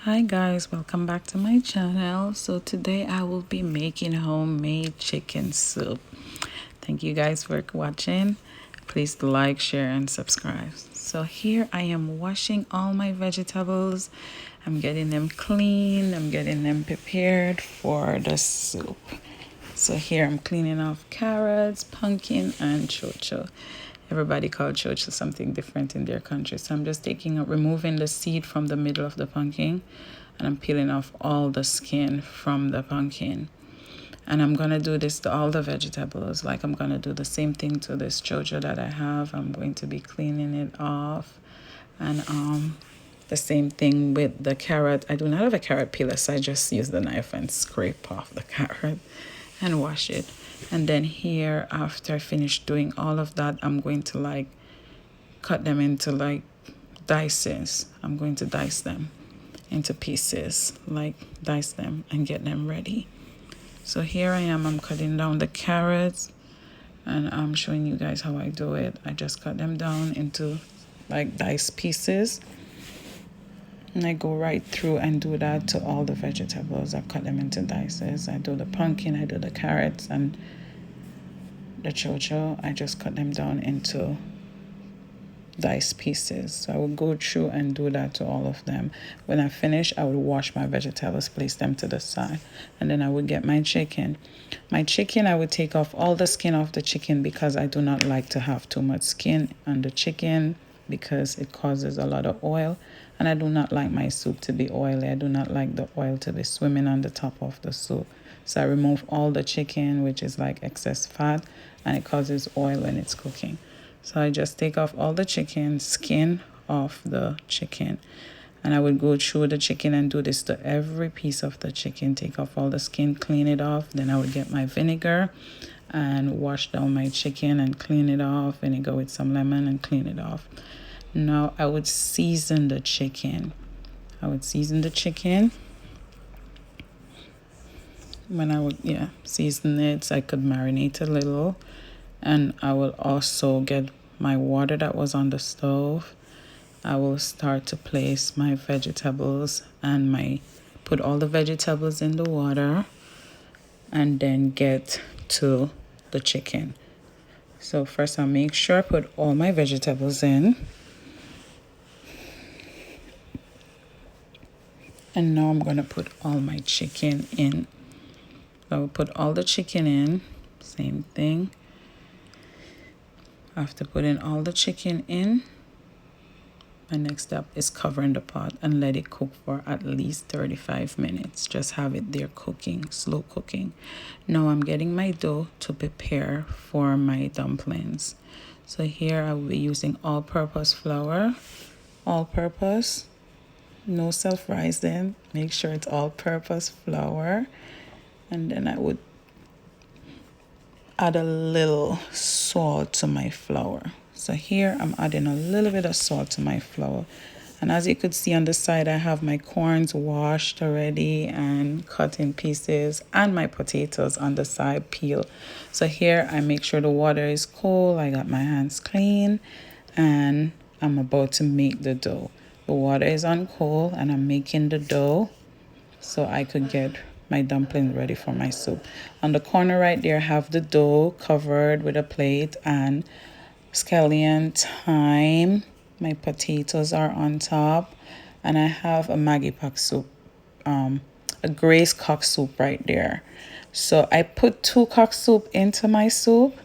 Hi guys, welcome back to my channel. So today I will be making homemade chicken soup. Thank you guys for watching. Please like, share and subscribe. So here I am washing all my vegetables. I'm getting them clean. I'm getting them prepared for the soup. So here I'm cleaning off carrots, pumpkin and chocho. Everybody called chocho something different in their country. So I'm just removing the seed from the middle of the pumpkin, and I'm peeling off all the skin from the pumpkin. And I'm gonna do this to all the vegetables. Like I'm gonna do the same thing to this chocho that I have. I'm going to be cleaning it off. And the same thing with the carrot. I do not have a carrot peeler, so I just use the knife and scrape off the carrot and wash it. And then here, after I finish doing all of that, I'm going to like cut them into like dices. I'm going to dice them into pieces, like dice them and get them ready. So here I am, I'm cutting down the carrots, and I'm showing you guys how I do it. I just cut them down into like dice pieces, and I go right through and do that to all the vegetables. I cut them into dices. I do the pumpkin, I do the carrots, and the chocho. I just cut them down into dice pieces. So I will go through and do that to all of them. When I finish, I will wash my vegetables, place them to the side, and then I would get my chicken. My chicken, I would take off all the skin off the chicken because I do not like to have too much skin on the chicken because it causes a lot of oil, and I do not like my soup to be oily. I do not like the oil to be swimming on the top of the soup. So I remove all the chicken, which is like excess fat, and it causes oil when it's cooking. So I just take off all the chicken, skin off the chicken. And I would go through the chicken and do this to every piece of the chicken. Take off all the skin, clean it off. Then I would get my vinegar and wash down my chicken and clean it off. Vinegar with some lemon and clean it off. Now I would season the chicken. When I would season it so I could marinate a little. And I will also get my water that was on the stove. I will start to place my vegetables and put all the vegetables in the water, and then get to the chicken. So first I'll make sure I put all my vegetables in. And now I'm gonna put all my chicken in. I will put all the chicken in, same thing. After putting all the chicken in, my next step is covering the pot and let it cook for at least 35 minutes. Just have it there cooking, slow cooking. Now I'm getting my dough to prepare for my dumplings. So here I will be using all-purpose flour, all-purpose, no self-rising. Make sure it's all-purpose flour. And then I would add a little salt to my flour. So here I'm adding a little bit of salt to my flour. And as you could see on the side, I have my corns washed already and cut in pieces, and my potatoes on the side peeled. So here I make sure the water is cold. I got my hands clean, and I'm about to make the dough. The water is on cold and I'm making the dough so I could get my dumpling ready for my soup. On the corner right there, I have the dough covered with a plate and scallion, thyme. My potatoes are on top, and I have a Maggie Pack soup, a Grace cock soup right there. So I put 2 cock soup into my soup.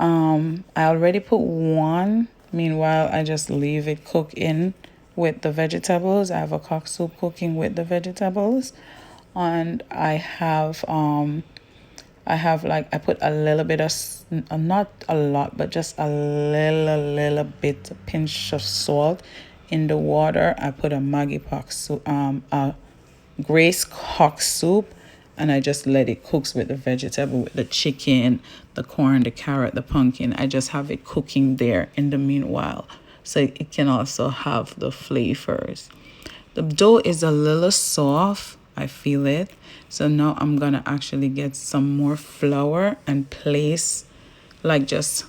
I already put 1. Meanwhile, I just leave it cook in with the vegetables. I have a cock soup cooking with the vegetables. And I have like, I put a little bit of, not a lot, but just a little bit, a pinch of salt in the water. I put a Maggie Pack soup, a Grace cock soup, and I just let it cook with the vegetable, with the chicken, the corn, the carrot, the pumpkin. I just have it cooking there in the meanwhile, so it can also have the flavors. The dough is a little soft. I feel it. So now I'm going to actually get some more flour and place, like just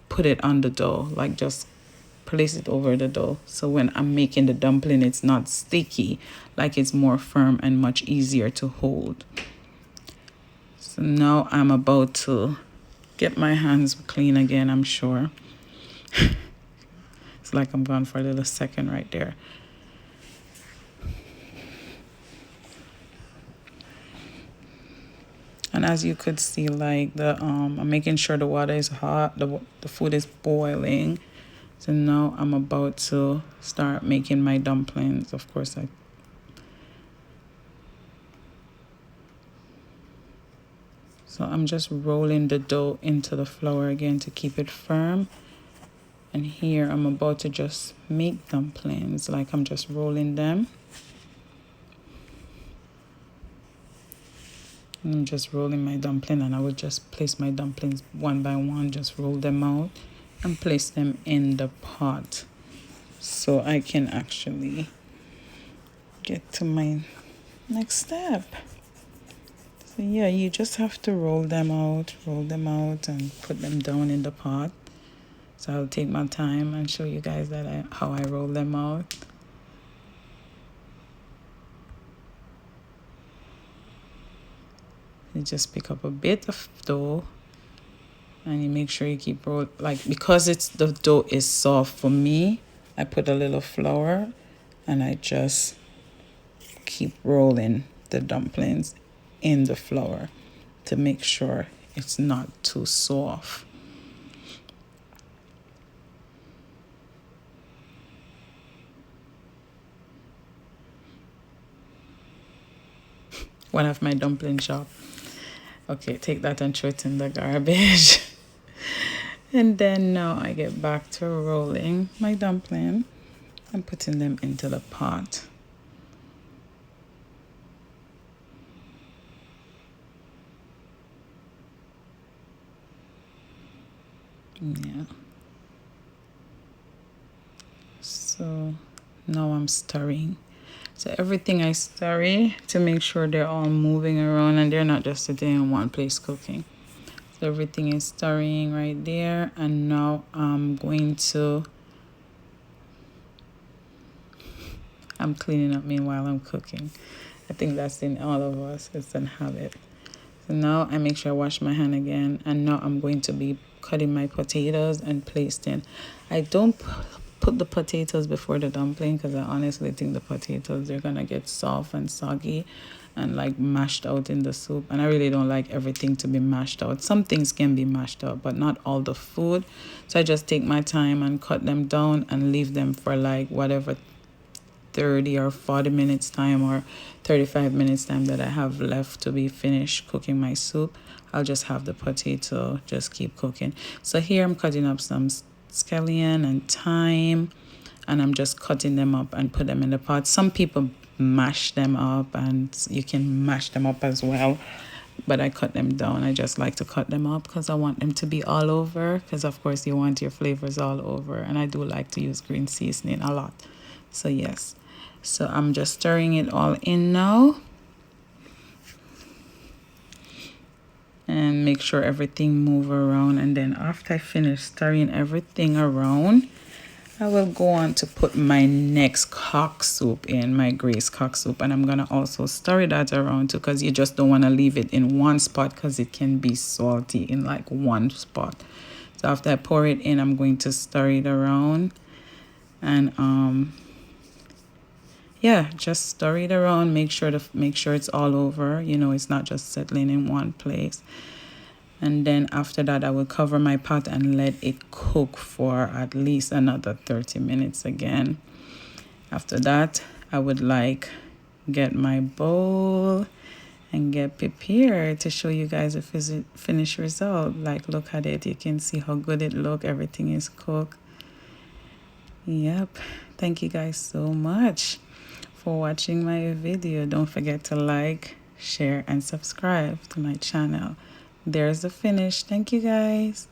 put it on the dough, like just place it over the dough. So when I'm making the dumpling, it's not sticky, like it's more firm and much easier to hold. So now I'm about to get my hands clean again, I'm sure. It's like I'm gone for a little second right there. And as you could see, like I'm making sure the water is hot, the food is boiling. So now I'm about to start making my dumplings. Of course, so I'm just rolling the dough into the flour again to keep it firm. And here I'm about to just make dumplings, like I'm just rolling them. I'm just rolling my dumpling, and I will just place my dumplings one by one, just roll them out and place them in the pot so I can actually get to my next step. So yeah, you just have to roll them out and put them down in the pot. So I'll take my time and show you guys that how I roll them out. You just pick up a bit of dough and you make sure you keep roll, like, because the dough is soft for me, I put a little flour and I just keep rolling the dumplings in the flour to make sure it's not too soft. One of my dumpling shop. Okay, take that and throw it in the garbage. And then now I get back to rolling my dumpling and putting them into the pot. Yeah. So now I'm stirring. So everything I stir to make sure they're all moving around and they're not just sitting in one place cooking. So everything is stirring right there. And now I'm cleaning up meanwhile I'm cooking. I think that's in all of us. It's a habit. So now I make sure I wash my hand again. And now I'm going to be cutting my potatoes and placing. I don't put the potatoes before the dumpling because I honestly think the potatoes, they're gonna get soft and soggy and like mashed out in the soup, and I really don't like everything to be mashed out. Some things can be mashed out, but not all the food. So I just take my time and cut them down and leave them for like whatever 30 or 40 minutes time or 35 minutes time that I have left to be finished cooking my soup. I'll just have the potato just keep cooking. So here I'm cutting up some scallion and thyme, and I'm just cutting them up and put them in the pot. Some people mash them up, and you can mash them up as well, but I cut them down. I just like to cut them up because I want them to be all over, because of course you want your flavors all over, and I do like to use green seasoning a lot. So yes, so I'm just stirring it all in now and make sure everything move around. And then after I finish stirring everything around, I will go on to put my next cock soup in, my Grace cock soup. And I'm going to also stir that around too, because you just don't want to leave it in one spot because it can be salty in like one spot. So after I pour it in, I'm going to stir it around. And yeah, just stir it around, make sure it's all over, you know, it's not just settling in one place. And then after that, I will cover my pot and let it cook for at least another 30 minutes again. After that, I would like get my bowl and get prepared to show you guys a finished result. Like, look at it. You can see how good it look. Everything is cooked. Yep. Thank you guys so much for watching my video. Don't forget to like, share, and subscribe to my channel. There's the finish. Thank you guys.